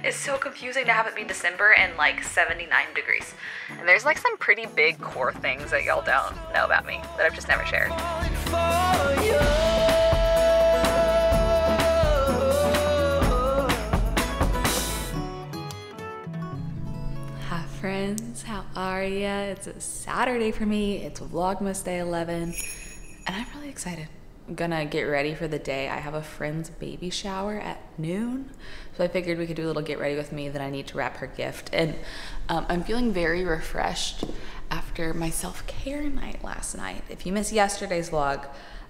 It's so confusing to have it be December and like 79 degrees. And there's like some pretty big core things that y'all don't know about me that I've just never shared. Hi friends, how are ya? It's a Saturday for me. It's Vlogmas day 11 and I'm really excited. I'm gonna get ready for the day. I have a friend's baby shower at noon, so I figured we could do a little get ready with me. That I need to wrap her gift, and I'm feeling very refreshed after my self-care night last night. If you missed yesterday's vlog,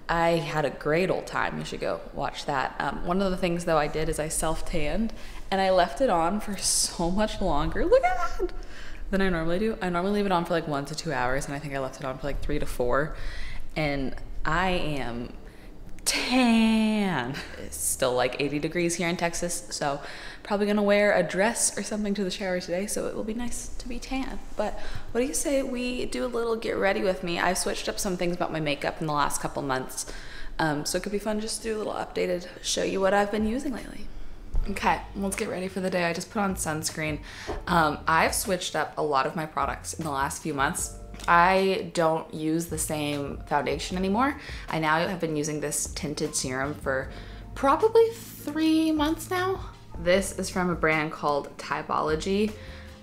I had a great old time. You should go watch that. One of the things though I did is I self-tanned, and I left it on for so much longer. Look at that! Than I normally do. I normally leave it on for like 1 to 2 hours, and I think I left it on for like 3 to 4, and I am tan. It's still like 80 degrees here in Texas, so probably gonna wear a dress or something to the shower today, so it will be nice to be tan. But what do you say we do a little get ready with me? I've switched up some things about my makeup in the last couple months, so it could be fun just to do a little updated, show you what I've been using lately. Okay, let's get ready for the day. I just put on sunscreen. I've switched up a lot of my products in the last few months. I don't use the same foundation anymore. I now have been using this tinted serum for probably 3 months now. This is from a brand called Typology.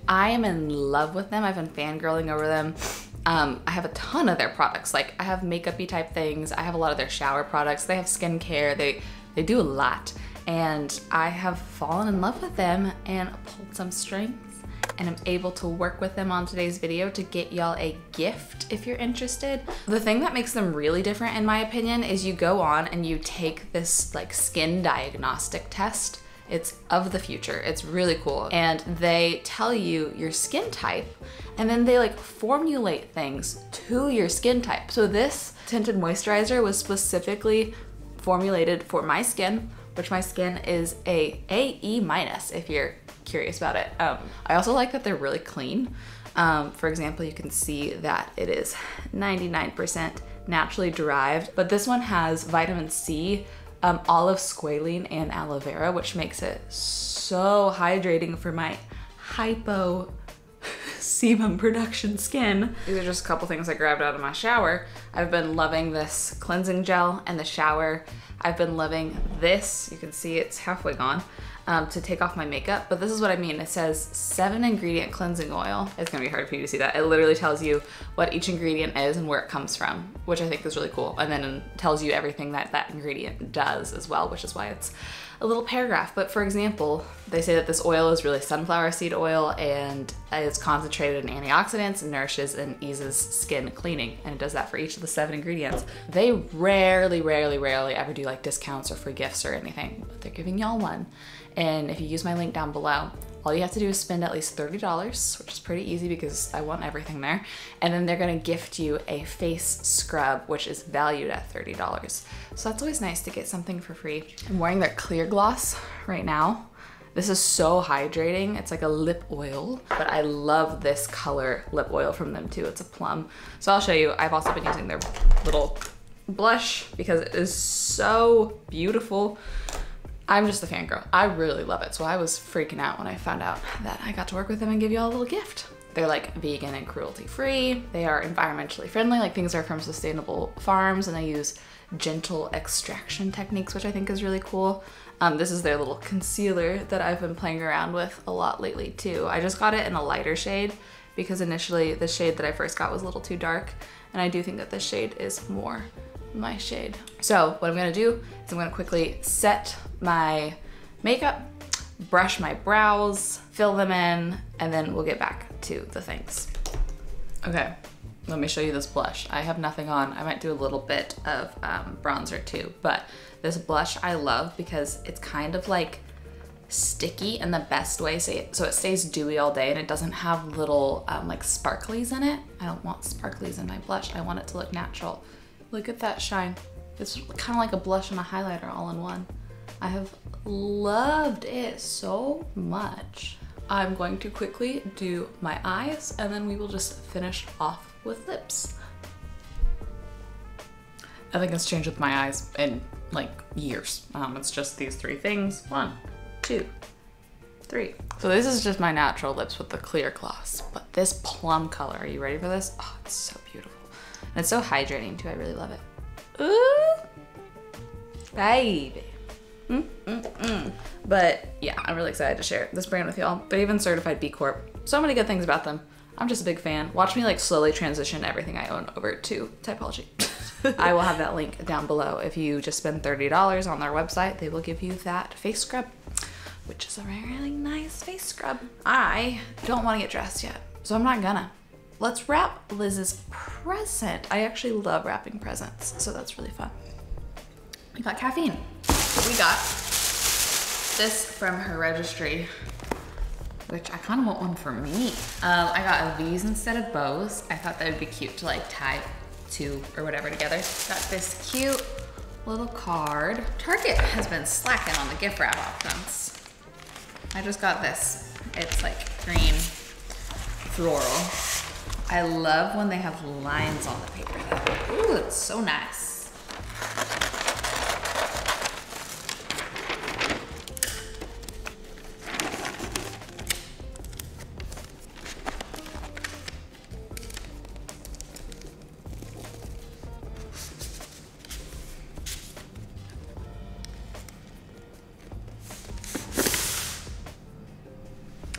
I am in love with them. I've been fangirling over them. I have a ton of their products. Like, I have makeup-y type things. I have a lot of their shower products. They have skincare. They do a lot. And I have fallen in love with them and pulled some strings. And I'm able to work with them on today's video to get y'all a gift if you're interested. The thing that makes them really different in my opinion is you go on and you take this like skin diagnostic test. It's of the future. It's really cool. And they tell you your skin type, and then they like formulate things to your skin type. So this tinted moisturizer was specifically formulated for my skin, which my skin is a AE- if you're curious about it. I also like that they're really clean. For example, you can see that it is 99% naturally derived, but this one has vitamin C, olive squalene, and aloe vera, which makes it so hydrating for my hypo sebum production skin. These are just a couple things I grabbed out of my shower. I've been loving this cleansing gel in the shower. I've been loving this. You can see it's halfway gone. To take off my makeup, but this is what I mean. It says 7 ingredient cleansing oil. It's gonna be hard for you to see that. It literally tells you what each ingredient is and where it comes from, which I think is really cool. And then it tells you everything that that ingredient does as well, which is why it's a little paragraph. But for example, they say that this oil is really sunflower seed oil and is concentrated in antioxidants and nourishes and eases skin cleaning. And it does that for each of the 7 ingredients. They rarely ever do like discounts or free gifts or anything, but they're giving y'all one. And if you use my link down below, all you have to do is spend at least $30, which is pretty easy because I want everything there. And then they're gonna gift you a face scrub, which is valued at $30. So that's always nice to get something for free. I'm wearing their clear gloss right now. This is so hydrating. It's like a lip oil, but I love this color lip oil from them too. It's a plum. So I'll show you. I've also been using their little blush because it is so beautiful. I'm just a fangirl. I really love it. So I was freaking out when I found out that I got to work with them and give you all a little gift. They're like vegan and cruelty free. They are environmentally friendly. Like, things are from sustainable farms, and they use gentle extraction techniques, which I think is really cool. This is their little concealer that I've been playing around with a lot lately too. I just got it in a lighter shade because initially the shade that I first got was a little too dark. And I do think that this shade is more my shade. So what I'm gonna do is I'm gonna quickly set my makeup, brush my brows, fill them in, and then we'll get back to the things. Okay, let me show you this blush. I have nothing on. I might do a little bit of bronzer too, but this blush I love because it's kind of like sticky in the best way, so it stays dewy all day and it doesn't have little like sparklies in it. I don't want sparklies in my blush. I want it to look natural. Look at that shine. It's kind of like a blush and a highlighter all in one. I have loved it so much. I'm going to quickly do my eyes and then we will just finish off with lips. Nothing has changed with my eyes in like years. It's just these 3 things. 1, 2, 3. So this is just my natural lips with the clear gloss, but this plum color, are you ready for this? Oh, it's so beautiful. And it's so hydrating too, I really love it. Ooh, baby. But yeah, I'm really excited to share this brand with y'all. They're even certified B Corp. So many good things about them. I'm just a big fan. Watch me like slowly transition everything I own over to Typology. I will have that link down below. If you just spend $30 on their website, they will give you that face scrub, which is a really nice face scrub. I don't want to get dressed yet, so I'm not gonna. Let's wrap Liz's present. I actually love wrapping presents, so that's really fun. We got caffeine. We got this from her registry, which I kind of want one for me. I got these instead of bows. I thought that would be cute to like tie 2 or whatever together. Got this cute little card. Target has been slacking on the gift wrap options. I just got this. It's like green floral. I love when they have lines on the paper though. Ooh, it's so nice.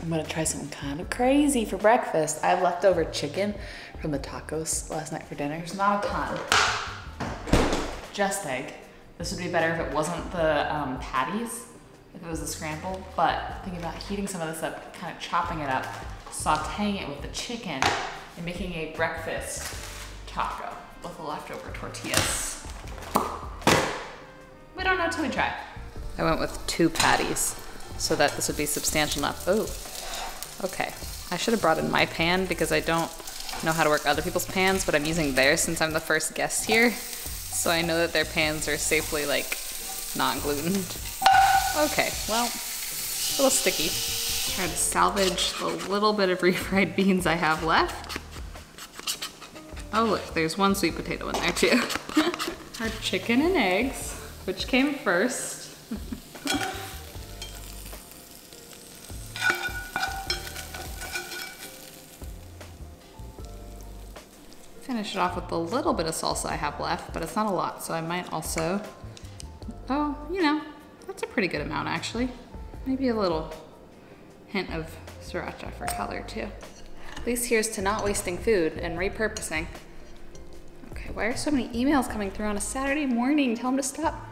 I'm gonna try something kind of crazy for breakfast. I have leftover chicken from the tacos last night for dinner. There's not a ton, just egg. This would be better if it wasn't the patties, if it was the scramble, but thinking about heating some of this up, kind of chopping it up, sauteing it with the chicken, and making a breakfast taco with the leftover tortillas. We don't know till we try. I went with 2 patties so that this would be substantial enough. Oh. Okay, I should have brought in my pan because I don't know how to work other people's pans, but I'm using theirs since I'm the first guest here. So I know that their pans are safely like non-glutened. Okay, well, a little sticky. Try to salvage the little bit of refried beans I have left. Oh look, there's 1 sweet potato in there too. Our chicken and eggs, which came first. Finish it off with a little bit of salsa I have left, but it's not a lot, so I might also, oh, you know, that's a pretty good amount actually. Maybe a little hint of sriracha for color too. At least here's to not wasting food and repurposing. Okay, why are so many emails coming through on a Saturday morning? Tell them to stop.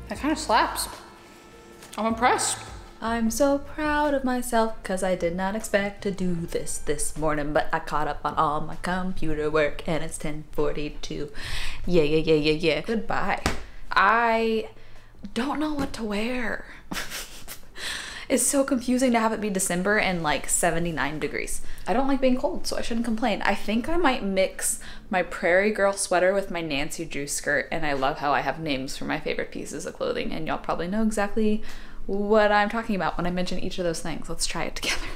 That kind of slaps. I'm impressed. I'm so proud of myself because I did not expect to do this morning, but I caught up on all my computer work and it's 10:42. Yeah. Goodbye. I don't know what to wear. It's so confusing to have it be December and like 79 degrees. I don't like being cold, so I shouldn't complain. I think I might mix my Prairie Girl sweater with my Nancy Drew skirt, and I love how I have names for my favorite pieces of clothing, and y'all probably know exactly what I'm talking about when I mention each of those things. Let's try it together.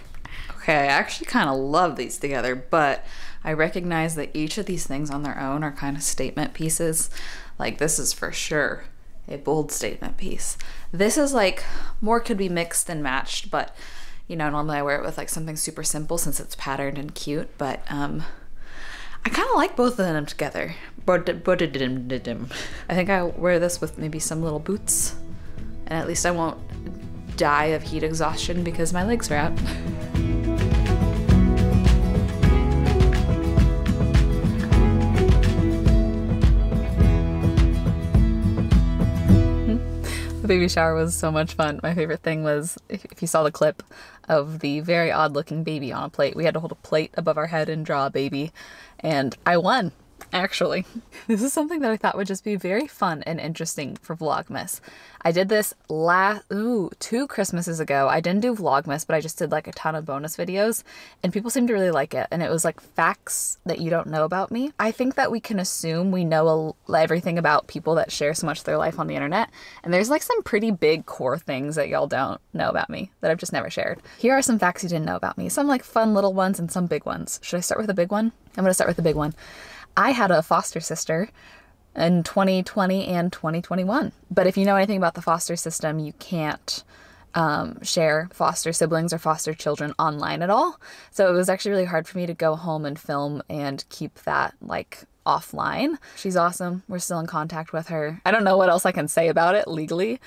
Okay, I actually kind of love these together, but I recognize that each of these things on their own are kind of statement pieces. Like this is for sure a bold statement piece. This is like more could be mixed and matched, but you know, normally I wear it with like something super simple since it's patterned and cute, but I kind of like both of them together. I think I wear this with maybe some little boots, and at least I won't die of heat exhaustion because my legs are out. The baby shower was so much fun. My favorite thing was, if you saw the clip of the very odd looking baby on a plate, we had to hold a plate above our head and draw a baby, and I won. Actually, this is something that I thought would just be very fun and interesting for Vlogmas. I did this 2 Christmases ago. I didn't do Vlogmas, but I just did like a ton of bonus videos, and people seemed to really like it. And it was like facts that you don't know about me. I think that we can assume we know everything about people that share so much of their life on the internet. And there's like some pretty big core things that y'all don't know about me that I've just never shared. Here are some facts you didn't know about me. Some like fun little ones and some big ones. Should I start with a big one? I'm gonna start with the big one. I had a foster sister in 2020 and 2021. But if you know anything about the foster system, you can't share foster siblings or foster children online at all. So it was actually really hard for me to go home and film and keep that like offline. She's awesome. We're still in contact with her. I don't know what else I can say about it legally,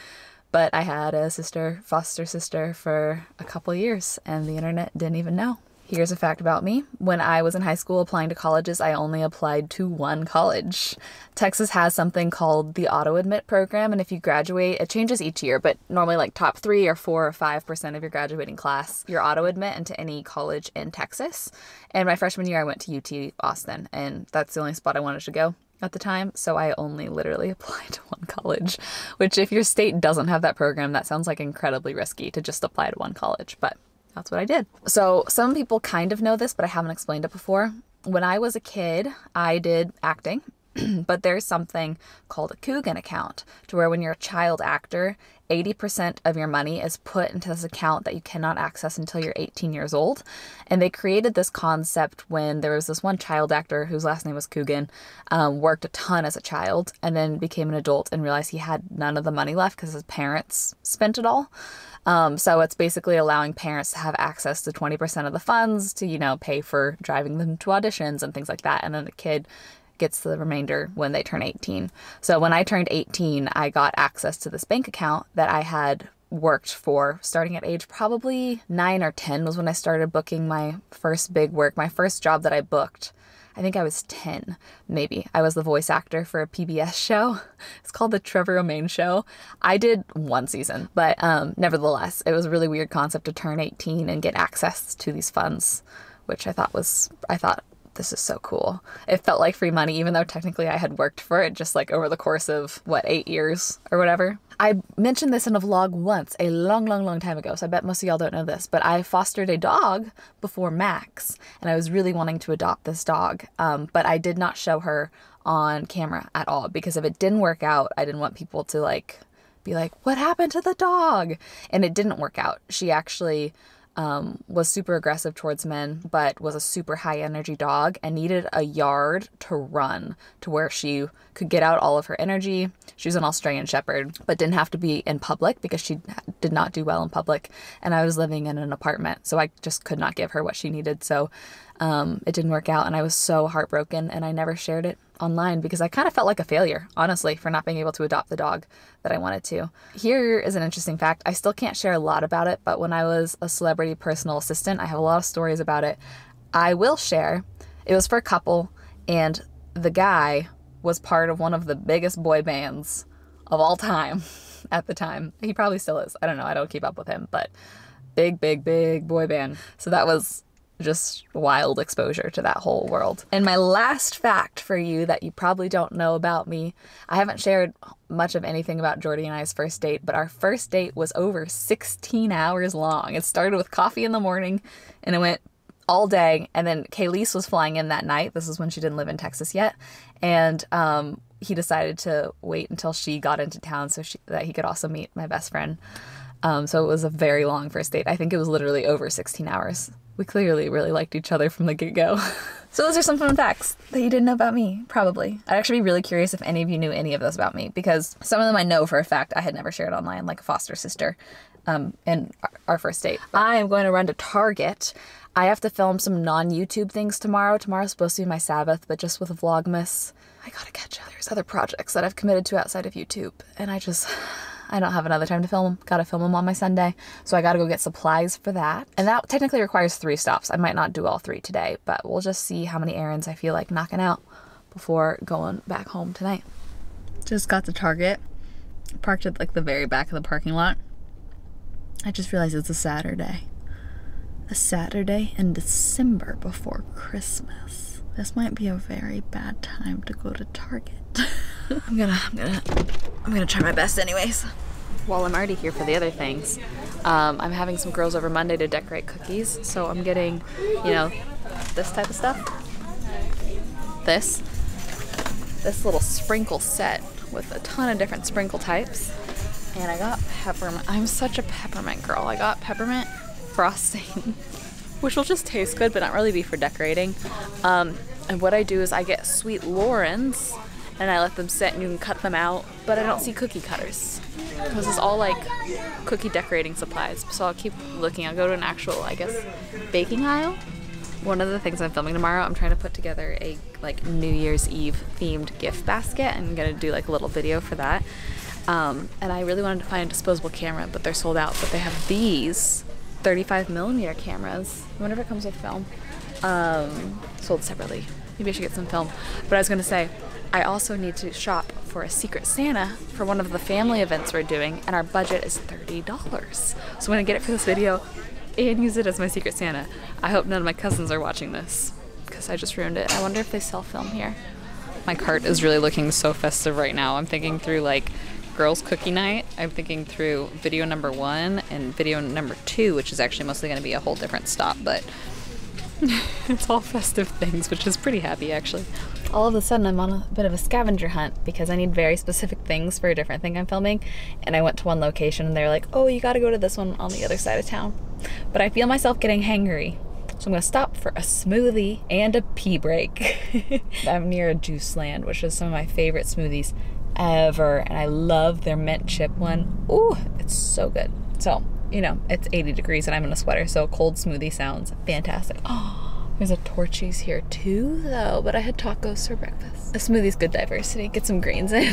but I had a foster sister for a couple years and the internet didn't even know. Here's a fact about me. When I was in high school applying to colleges, I only applied to one college. Texas has something called the auto admit program, and if you graduate, it changes each year, but normally like top 3 or 4 or 5% of your graduating class, you're auto admit into any college in Texas. And my freshman year, I went to UT Austin, and that's the only spot I wanted to go at the time, so I only literally applied to one college, which if your state doesn't have that program, that sounds like incredibly risky to just apply to one college, but that's what I did. So some people kind of know this, but I haven't explained it before. When I was a kid, I did acting, but there's something called a Coogan account, to where when you're a child actor, 80% of your money is put into this account that you cannot access until you're 18 years old. And they created this concept when there was this one child actor whose last name was Coogan, worked a ton as a child and then became an adult and realized he had none of the money left because his parents spent it all. So it's basically allowing parents to have access to 20% of the funds to, you know, pay for driving them to auditions and things like that. And then the kid gets the remainder when they turn 18. So when I turned 18, I got access to this bank account that I had worked for starting at age probably 9 or 10 was when I started booking my first big work. My first job that I booked, I think I was 10, maybe. I was the voice actor for a PBS show. It's called The Trevor Romaine Show. I did one season, but nevertheless, it was a really weird concept to turn 18 and get access to these funds, which I thought this is so cool. It felt like free money, even though technically I had worked for it just like over the course of, 8 years or whatever. I mentioned this in a vlog once, a long, long, long time ago, so I bet most of y'all don't know this, but I fostered a dog before Max, and I was really wanting to adopt this dog, but I did not show her on camera at all, because if it didn't work out, I didn't want people to be like, what happened to the dog? And it didn't work out. She actually was super aggressive towards men, but was a super high energy dog and needed a yard to run to where she could get out all of her energy. She was an Australian Shepherd, but didn't have to be in public because she did not do well in public. And I was living in an apartment, so I just could not give her what she needed. So it didn't work out, and I was so heartbroken, and I never shared it online because I kind of felt like a failure, honestly, for not being able to adopt the dog that I wanted to. Here is an interesting fact. I still can't share a lot about it, but when I was a celebrity personal assistant, I have a lot of stories about it. I will share. It was for a couple, and the guy was part of one of the biggest boy bands of all time at the time. He probably still is. I don't know. I don't keep up with him, but big, big, big boy band. So that was just wild exposure to that whole world. And my last fact for you that you probably don't know about me, I haven't shared much of anything about Jordy and I's first date, but our first date was over 16 hours long. It started with coffee in the morning and it went all day. And then Kayleese was flying in that night. This is when she didn't live in Texas yet. And he decided to wait until she got into town so that he could also meet my best friend. So it was a very long first date. I think it was literally over 16 hours. We clearly really liked each other from the get-go. So those are some fun facts that you didn't know about me, probably. I'd actually be really curious if any of you knew any of those about me, because some of them I know for a fact I had never shared online, like a foster sister in our first date. I am going to run to Target. I have to film some non-YouTube things tomorrow. Tomorrow's supposed to be my Sabbath, but just with a Vlogmas, I gotta catch up. There's other projects that I've committed to outside of YouTube, and I don't have another time to film them. Gotta film them on my Sunday. So I gotta go get supplies for that. And that technically requires 3 stops. I might not do all 3 today, but we'll just see how many errands I feel like knocking out before going back home tonight. Just got to Target. Parked at like the very back of the parking lot. I just realized it's a Saturday. A Saturday in December before Christmas. This might be a very bad time to go to Target. I'm gonna try my best anyways. While I'm already here for the other things, I'm having some girls over Monday to decorate cookies, so I'm getting, you know, this type of stuff. This little sprinkle set with a ton of different sprinkle types. And I got peppermint. I'm such a peppermint girl. I got peppermint frosting, which will just taste good but not really be for decorating. And what I do is I get Sweet Lauren's, and I let them sit and you can cut them out, but I don't see cookie cutters. This is all like cookie decorating supplies, so I'll keep looking. I'll go to an actual, I guess, baking aisle. One of the things I'm filming tomorrow, I'm trying to put together a like New Year's Eve themed gift basket. I'm gonna do like a little video for that. And I really wanted to find a disposable camera, but they're sold out. But they have these 35mm cameras. I wonder if it comes with film. Sold separately. Maybe I should get some film. But I was gonna say, I also need to shop for a Secret Santa for one of the family events we're doing, and our budget is $30. So I'm gonna get it for this video and use it as my Secret Santa. I hope none of my cousins are watching this, because I just ruined it. I wonder if they sell film here. My cart is really looking so festive right now. I'm thinking through like girls' cookie night. I'm thinking through video number 1 and video number 2, which is actually mostly gonna be a whole different stop, but it's all festive things, which is pretty happy actually. All of a sudden I'm on a bit of a scavenger hunt because I need very specific things for a different thing I'm filming, and I went to one location and they're like, oh, you gotta go to this one on the other side of town. But I feel myself getting hangry, so I'm gonna stop for a smoothie and a pee break. I'm near a Juice Land, which is some of my favorite smoothies ever, and I love their mint chip one. Ooh, it's so good. So, you know, it's 80 degrees and I'm in a sweater, so a cold smoothie sounds fantastic. Oh, there's a Torchy's here too, though, but I had tacos for breakfast. A smoothie's good diversity. Get some greens in.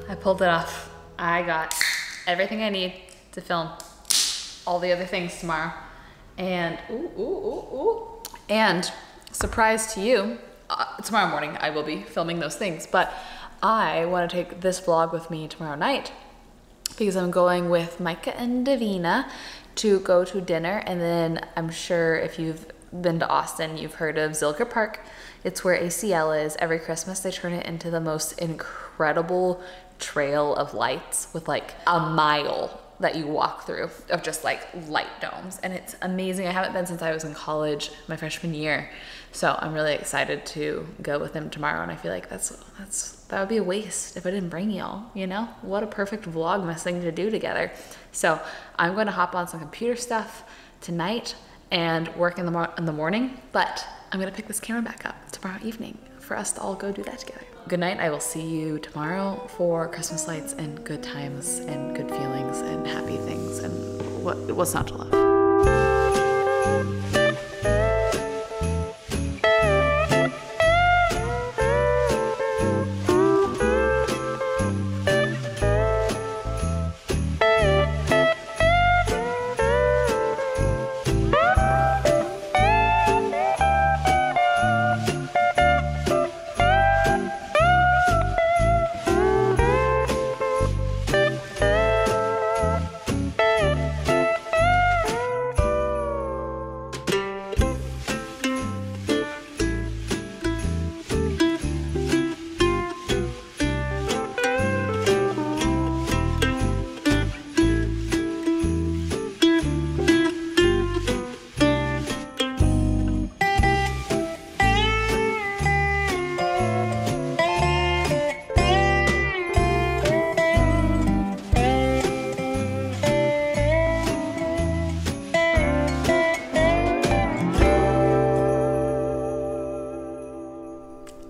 I pulled it off. I got everything I need to film all the other things tomorrow. And, and surprise to you, tomorrow morning I will be filming those things, but I want to take this vlog with me tomorrow night because I'm going with Micah and Davina to go to dinner, and then I'm sure if you've been to Austin, you've heard of Zilker Park. It's where ACL is. Every Christmas they turn it into the most incredible trail of lights with like a mile that you walk through of just like light domes, and it's amazing. I haven't been since I was in college, my freshman year, so I'm really excited to go with them tomorrow, and I feel like that would be a waste if I didn't bring y'all, you know? What a perfect vlogmas thing to do together. So I'm going to hop on some computer stuff tonight and work in the morning, but I'm gonna pick this camera back up tomorrow evening for us to all go do that together. Good night. I will see you tomorrow for Christmas lights and good times and good feelings and happy things and what's not to love.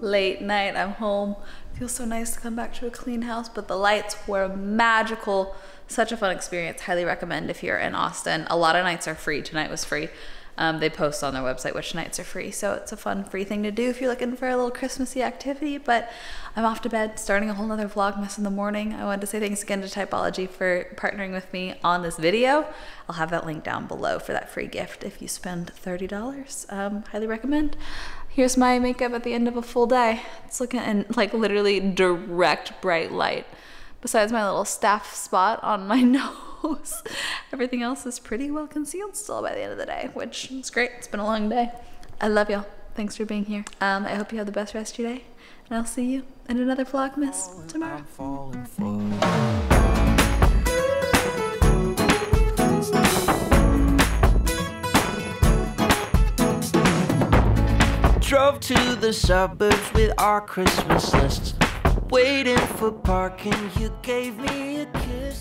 Late night, I'm home. Feels so nice to come back to a clean house, but the lights were magical. Such a fun experience. Highly recommend if you're in Austin. A lot of nights are free. Tonight was free. They post on their website which nights are free, so it's a fun free thing to do if you're looking for a little Christmassy activity. But I'm off to bed, starting a whole nother vlogmas in the morning. I wanted to say thanks again to Typology for partnering with me on this video. I'll have that link down below for that free gift if you spend $30. Highly recommend. Here's my makeup at the end of a full day. It's looking in like literally direct bright light. Besides my little staph spot on my nose, everything else is pretty well concealed still by the end of the day, which is great. It's been a long day. I love y'all. Thanks for being here. I hope you have the best rest of your day, and I'll see you in another Vlogmas tomorrow. Drove to the suburbs with our Christmas lists, waiting for parking. You gave me a kiss.